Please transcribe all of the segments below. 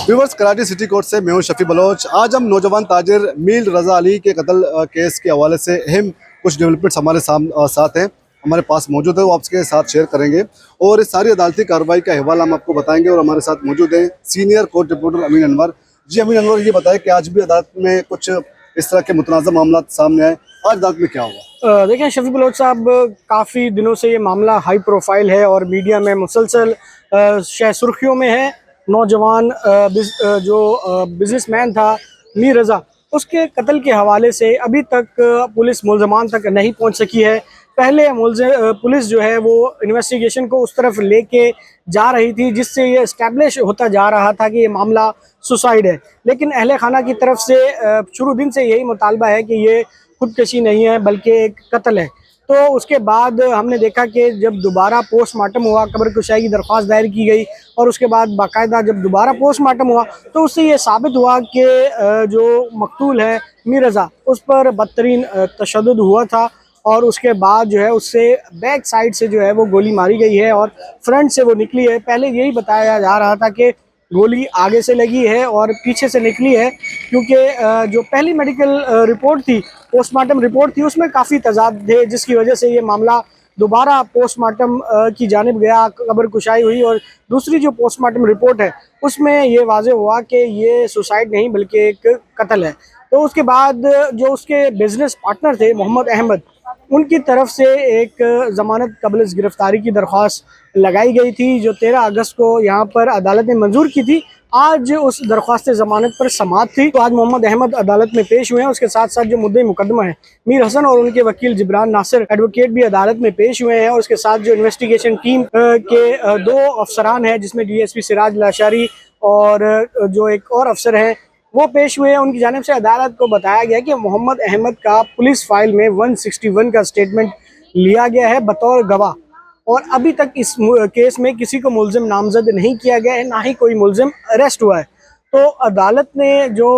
Viewers, Karachi city court से मैं हूं शफी बलोच। आज हम नौजवान ताजिर मीर रज़ा अली के कत्ल केस के हवाले से अहम कुछ डेवलपमेंट्स हमारे साथ हैं, हमारे पास मौजूद है, वो आपके साथ शेयर करेंगे और इस सारी अदालती कार्रवाई का अहवाल हम आपको बताएंगे। और हमारे साथ मौजूद हैं सीनियर कोर्ट रिपोर्टर अमीन अनवर। जी अमीन अनवर, ये बताएं कि आज भी अदालत में कुछ इस तरह के मुतनाज़ा मामला सामने आए, आज अदालत में क्या हुआ? देखिए शफी बलोच साहब, काफ़ी दिनों से ये मामला हाई प्रोफाइल है और मीडिया में मुसलसल सुर्खियों में है। नौजवान जो बिजनेसमैन था मीर रज़ा, उसके कत्ल के हवाले से अभी तक पुलिस मुल्ज़मान तक नहीं पहुंच सकी है। पहले पुलिस जो है वो इन्वेस्टिगेशन को उस तरफ लेके जा रही थी जिससे ये इस्टेब्लिश होता जा रहा था कि ये मामला सुसाइड है, लेकिन अहले खाना की तरफ से शुरू दिन से यही मुतालबा है कि ये खुदकशी नहीं है बल्कि एक कत्ल है। तो उसके बाद हमने देखा कि जब दोबारा पोस्टमार्टम हुआ, कब्र कुशाई की दरख्वास्त दायर की गई और उसके बाद बाकायदा जब दोबारा पोस्टमार्टम हुआ तो उससे ये साबित हुआ कि जो मकतूल है मीर रज़ा, उस पर बदतरीन तशद्दुद हुआ था और उसके बाद जो है उससे बैक साइड से जो है वो गोली मारी गई है और फ्रंट से वो निकली है। पहले यही बताया जा रहा था कि गोली आगे से लगी है और पीछे से निकली है, क्योंकि जो पहली मेडिकल रिपोर्ट थी, पोस्टमार्टम रिपोर्ट थी, उसमें काफ़ी तजाद थे जिसकी वजह से ये मामला दोबारा पोस्टमार्टम की जानिब गया, कब्र कुशाई हुई और दूसरी जो पोस्टमार्टम रिपोर्ट है उसमें ये वाज़े हुआ कि ये सुसाइड नहीं बल्कि एक कत्ल है। तो उसके बाद जो उसके बिजनेस पार्टनर थे मोहम्मद अहमद, उनकी तरफ से एक ज़मानत कबल गिरफ्तारी की दरख्वास्त लगाई गई थी जो 13 अगस्त को यहाँ पर अदालत ने मंजूर की थी। आज उस दरख्वास्त ज़मानत पर समाअत थी, तो आज मोहम्मद अहमद अदालत में पेश हुए हैं। उसके साथ साथ जो मुद्दई मुकदमा है मीर हसन और उनके वकील जिब्रान नासिर एडवोकेट भी अदालत में पेश हुए हैं। और उसके साथ जो इन्वेस्टिगेशन टीम के दो अफसरान हैं जिसमें DSP सिराज लाशारी और जो एक और अफसर है वो पेश हुए हैं। उनकी जानिब से अदालत को बताया गया कि मोहम्मद अहमद का पुलिस फाइल में 161 का स्टेटमेंट लिया गया है बतौर गवाह और अभी तक इस केस में किसी को मुल्जिम नामजद नहीं किया गया है, ना ही कोई मुल्जिम अरेस्ट हुआ है। तो अदालत ने जो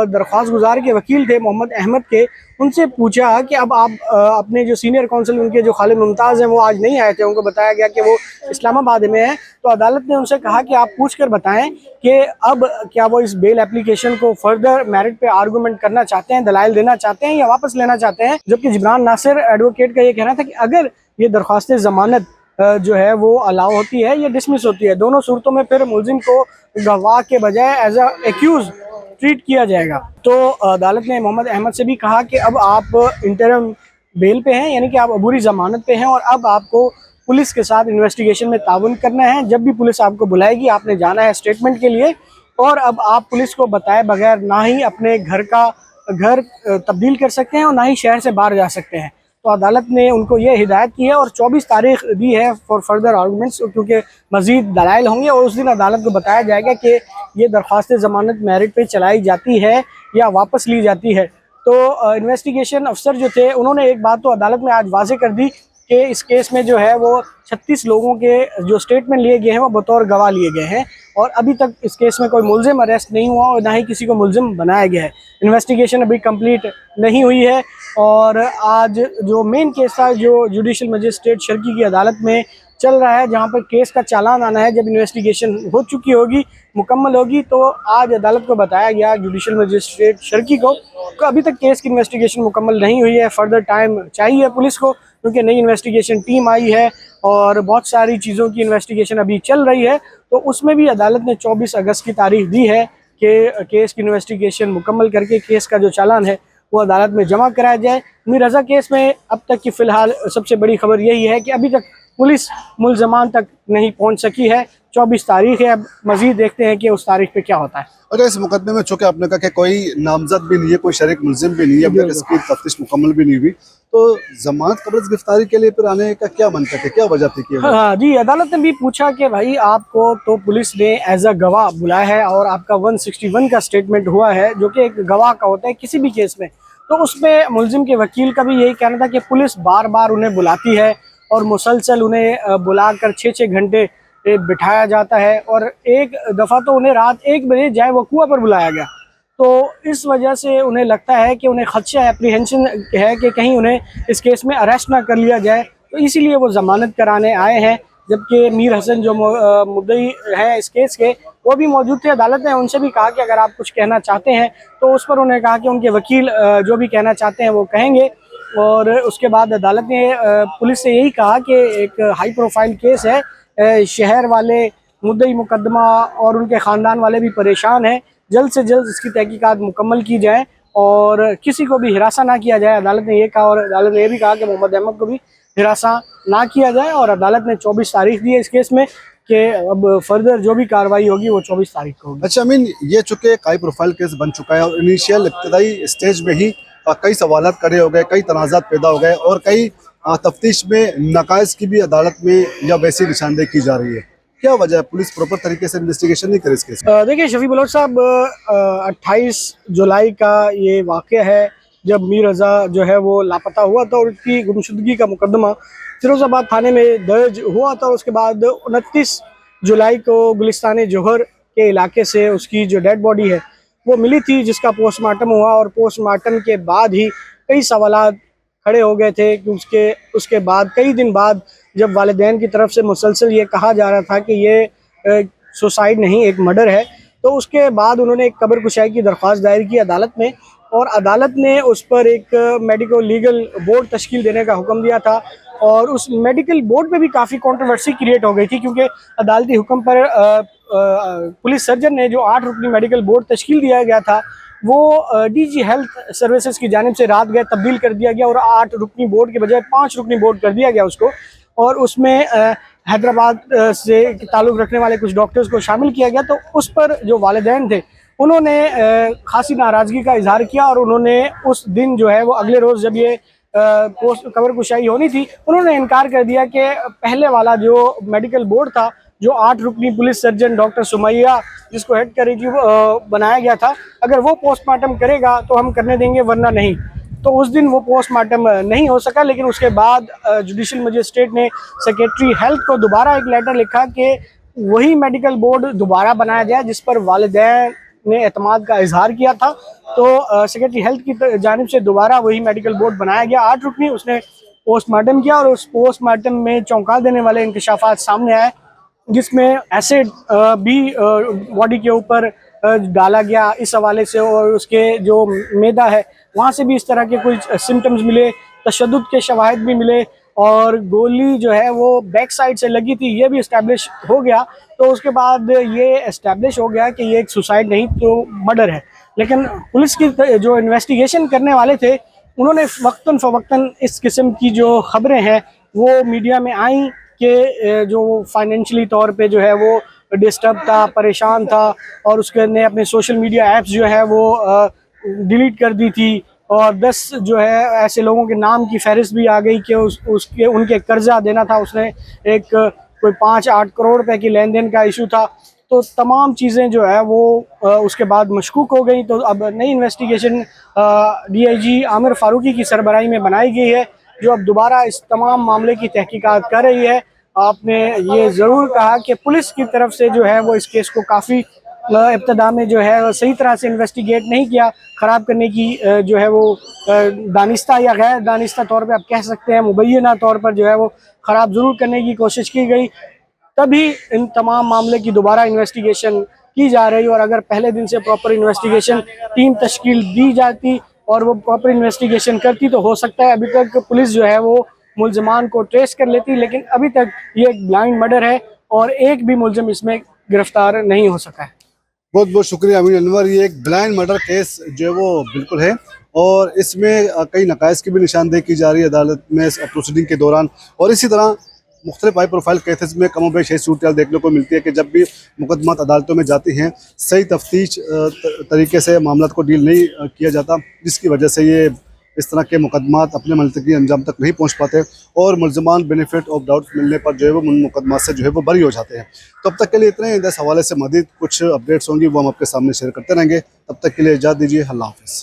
दरख्वास्त गुजार के वकील थे मोहम्मद अहमद के, उनसे पूछा कि अब आप अपने जो सीनियर काउंसिल उनके जो खालिद मुमताज़ हैं वो आज नहीं आए थे, उनको बताया गया कि वो इस्लामाबाद में है। तो अदालत ने उनसे कहा कि आप पूछ कर बताएं कि अब क्या वो इस बेल एप्लीकेशन को फर्दर मेरिट पे आर्गूमेंट करना चाहते हैं, दलाइल देना चाहते हैं या वापस लेना चाहते हैं। जबकि जिब्रान नासिर एडवोकेट का ये कहना था कि अगर ये दरख्वास्त ज़मानत जो है वो अलाउ होती है, ये डिसमिस होती है, दोनों सूरतों में फिर मुल्जिम को गवाह के बजाय एज अ एक्यूज ट्रीट किया जाएगा। तो अदालत ने मोहम्मद अहमद से भी कहा कि अब आप इंटरम बेल पे हैं, यानी कि आप अबूरी ज़मानत पे हैं और अब आपको पुलिस के साथ इन्वेस्टिगेशन में ताउन करना है। जब भी पुलिस आपको बुलाएगी आपने जाना है स्टेटमेंट के लिए और अब आप पुलिस को बताए बगैर ना ही अपने घर तब्दील कर सकते हैं और ना ही शहर से बाहर जा सकते हैं। तो अदालत ने उनको ये हिदायत की है और 24 तारीख दी है फॉर फर्दर आर्गूमेंट्स, क्योंकि मज़ीद दलाइल होंगे और उस दिन अदालत को बताया जाएगा कि ये दरख्वास्त ज़मानत मेरिट पे चलाई जाती है या वापस ली जाती है। तो इन्वेस्टिगेशन अफसर जो थे उन्होंने एक बात तो अदालत में आज वाज़े कर दी कि इस केस में जो है वो 36 लोगों के जो स्टेटमेंट लिए गए हैं वो बतौर गवाह लिए गए हैं और अभी तक इस केस में कोई मुल्जिम अरेस्ट नहीं हुआ और ना ही किसी को मुल्जिम बनाया गया है। इन्वेस्टिगेशन अभी कंप्लीट नहीं हुई है और आज जो मेन केस था जो जुडिशल मजिस्ट्रेट शर्की की अदालत में चल रहा है, जहां पर केस का चालान आना है, जब इन्वेस्टिगेशन हो चुकी होगी, मुकम्मल होगी, तो आज अदालत को बताया गया जुडिशल मजिस्ट्रेट शर्की को अभी तक केस की इन्वेस्टिगेशन मुकम्मल नहीं हुई है, फर्दर टाइम चाहिए पुलिस को, क्योंकि नई इन्वेस्टिगेशन टीम आई है और बहुत सारी चीज़ों की इन्वेस्टिगेशन अभी चल रही है। तो उसमें भी अदालत ने 24 अगस्त की तारीख दी है कि केस की इन्वेस्टिगेशन मुकम्मल करके केस का जो चालान है वो अदालत में जमा कराया जाए। मीर रज़ा केस में अब तक की फ़िलहाल सबसे बड़ी खबर यही है कि अभी तक पुलिस मुल्ज़मान तक नहीं पहुंच सकी है। 24 तारीख है, अब मज़ीद देखते हैं कि उस तारीख पे क्या होता है। अच्छा, इस मुकदमे में चूँकि आपने कहा कि कोई नामजद भी नहीं है, कोई शरीक मुल्जिम भी नहीं है, अब तक इसकी तफ्तीश मुकम्मल भी नहीं हुई, तो जमानत कबल गिरफ्तारी के लिए फिर आने का क्या मंतक है, क्या वजह थी? हाँ जी, अदालत ने भी पूछा कि भाई आपको तो पुलिस ने एज अ गवाह बुलाया है और आपका 161 का स्टेटमेंट हुआ है जो कि एक गवाह का होता है किसी भी केस में, तो उसमें मुल्जिम के वकील का भी यही कहना था कि पुलिस बार बार उन्हें बुलाती है और मुसलसल उन्हें बुलाकर 6-6 घंटे बिठाया जाता है और एक दफ़ा तो उन्हें रात 1 बजे जाए वकूआ पर बुलाया गया। तो इस वजह से उन्हें लगता है कि उन्हें खदशा एप्रीहेंशन है कि कहीं उन्हें इस केस में अरेस्ट ना कर लिया जाए, तो इसीलिए वो ज़मानत कराने आए हैं। जबकि मीर हसन जो मुद्दई है इस केस के, वो भी मौजूद थे। अदालत ने उनसे भी कहा कि अगर आप कुछ कहना चाहते हैं, तो उस पर उन्होंने कहा कि उनके वकील जो भी कहना चाहते हैं वो कहेंगे। और उसके बाद अदालत ने पुलिस से यही कहा कि एक हाई प्रोफाइल केस है, शहर वाले मुद्दई मुकदमा और उनके ख़ानदान वाले भी परेशान हैं, जल्द से जल्द इसकी तहकीकात मुकम्मल की जाए और किसी को भी हिरासा ना किया जाए। अदालत ने ये कहा, और अदालत ने ये भी कहा कि मोहम्मद अहमद को भी हिरासा ना किया जाए। और अदालत ने 24 तारीख दी है इस केस में कि अब फर्दर जो भी कार्रवाई होगी वो 24 तारीख को होगी। अच्छा अमीन, ये चूँकि हाई प्रोफाइल केस बन चुका है और इनिशियल इब्तदाई स्टेज में ही कई सवालात खड़े हो गए, कई तनाज़ात पैदा हो गए और कई तफ्तीश में नकाइस की भी अदालत में या वैसी निशानदेही की जा रही है। क्या वजह है पुलिस प्रॉपर तरीके से इन्वेस्टिगेशन नहीं करे इस केस में? देखिए शफी बलोच साहब, 28 जुलाई का ये वाक़या है जब मीर रज़ा जो है वो लापता हुआ था और उसकी गुमशुदगी का मुकदमा फिरोज़ाबाद थाने में दर्ज हुआ था। उसके बाद 29 जुलाई को गुलिस्तान जोहर के इलाके से उसकी जो डेड बॉडी है वो मिली थी, जिसका पोस्टमार्टम हुआ। और पोस्टमार्टम के बाद ही कई सवालात खड़े हो गए थे कि उसके बाद कई दिन बाद जब वालिदैन की तरफ से मुसलसल ये कहा जा रहा था कि ये सुसाइड नहीं एक मर्डर है, तो उसके बाद उन्होंने एक कब्र कुशाई की दरख्वास्त दायर की अदालत में और अदालत ने उस पर एक मेडिकल लीगल बोर्ड तश्कील देने का हुक्म दिया था। और उस मेडिकल बोर्ड पे भी काफ़ी कंट्रोवर्सी क्रिएट हो गई थी, क्योंकि अदालती हुक्म पर पुलिस सर्जन ने जो 8 रुकनी मेडिकल बोर्ड तश्कील दिया गया था वो डीजी हेल्थ सर्विसेज की जानिब से रात गए तब्दील कर दिया गया और 8 रुकनी बोर्ड के बजाय 5 रुकनी बोर्ड कर दिया गया उसको। और उसमें हैदराबाद से ताल्लुक़ रखने वाले कुछ डॉक्टर्स को शामिल किया गया। तो उस पर जो वालिदैन थे उन्होंने खासी नाराज़गी का इजहार किया और उन्होंने उस दिन जो है वो अगले रोज़ जब ये कब्र कुशाई होनी थी, उन्होंने इनकार कर दिया कि पहले वाला जो मेडिकल बोर्ड था, जो 8 रुकनी पुलिस सर्जन डॉक्टर सुमैया जिसको हेड कर रही थी बनाया गया था, अगर वो पोस्टमार्टम करेगा तो हम करने देंगे वरना नहीं। तो उस दिन वो पोस्टमार्टम नहीं हो सका। लेकिन उसके बाद जुडिशल मजिस्ट्रेट ने सेक्रेटरी हेल्थ को दोबारा एक लेटर लिखा कि वही मेडिकल बोर्ड दोबारा बनाया जाए जिस पर वालिदैन ने एतमाद का इजहार किया था। तो सेक्रेटरी हेल्थ की जानिब से दोबारा वही मेडिकल बोर्ड बनाया गया 8 रुकनी। उसने पोस्टमार्टम किया और उस पोस्टमार्टम में चौंका देने वाले इंकशाफात सामने आए, जिसमें एसिड भी बॉडी के ऊपर डाला गया इस हवाले से, और उसके जो मैदा है वहाँ से भी इस तरह के कुछ सिम्टम्स मिले, तशद्दुद के शवाहिद भी मिले और गोली जो है वो बैक साइड से लगी थी, ये भी इस्टेब्लिश हो गया। तो उसके बाद ये इस्टेब्लिश हो गया कि ये एक सुसाइड नहीं तो मर्डर है। लेकिन पुलिस की जो इन्वेस्टिगेशन करने वाले थे उन्होंने वक्तन फ़वक्तन इस किस्म की जो ख़बरें हैं वो मीडिया में आई कि जो फाइनेंशियली तौर पे जो है वो डिस्टर्ब था, परेशान था और उसके ने अपने सोशल मीडिया ऐप्स जो है वो डिलीट कर दी थी और 10 जो है ऐसे लोगों के नाम की फहरिस्त भी आ गई कि उसके उनके कर्जा देना था। उसने एक कोई 5-8 करोड़ रुपए की लेन देन का इशू था। तो तमाम चीज़ें जो है वो उसके बाद मशकूक हो गई। तो अब नई इन्वेस्टिगेशन DIG आमिर फारूकी की सरबराही में बनाई गई है, जो अब दोबारा इस तमाम मामले की तहकीकात कर रही है। आपने ये ज़रूर कहा कि पुलिस की तरफ से जो है वो इस केस को काफ़ी इब्तदा में जो है सही तरह से इन्वेस्टिगेट नहीं किया, ख़राब करने की जो है वो दानिस्ता या गैर दानिस्ता तौर पे आप कह सकते हैं, मुबैना तौर पर जो है वो ख़राब ज़रूर करने की कोशिश की गई। तभी इन तमाम मामले की दोबारा इन्वेस्टिगेशन की जा रही। और अगर पहले दिन से प्रॉपर इन्वेस्टिगेशन टीम तश्कील दी जाती और वो प्रॉपर इन्वेस्टिगेशन करती तो हो सकता है अभी तक पुलिस जो है वो मुल्ज़मान को ट्रेस कर लेती। लेकिन अभी तक ये एक ब्लाइंड मर्डर है और एक भी मुल्ज़िम इसमें गिरफ्तार नहीं हो सका है। बहुत बहुत शुक्रिया अमीन अनवर। ये एक ब्लाइंड मर्डर केस जो है वो बिल्कुल है और इसमें कई नकाइस की भी निशानदेही की जा रही है अदालत में प्रोसीडिंग के दौरान। और इसी तरह मुख्तलिफ हाई प्रोफाइल केसेस में कम बेश यही सूरत देखने को मिलती है कि जब भी मुकदमात अदालतों में जाती हैं सही तफ्तीश तरीके से मामला को डील नहीं किया जाता, जिसकी वजह से ये इस तरह के मुकदमात अपने मुल्तकी अंजाम तक नहीं पहुँच पाते और मुल्ज़मान बेनिफिट ऑफ डाउट मिलने पर जो है वो मुकदमात से जो है वो बरी हो जाते हैं। तो अब तक के लिए इतने, इस हवाले से मज़ीद कुछ अपडेट्स होंगी वो हम आपके सामने शेयर करते रहेंगे। तब तक के लिए इजाज़त दीजिए। अल्लाह हाफ़िज़।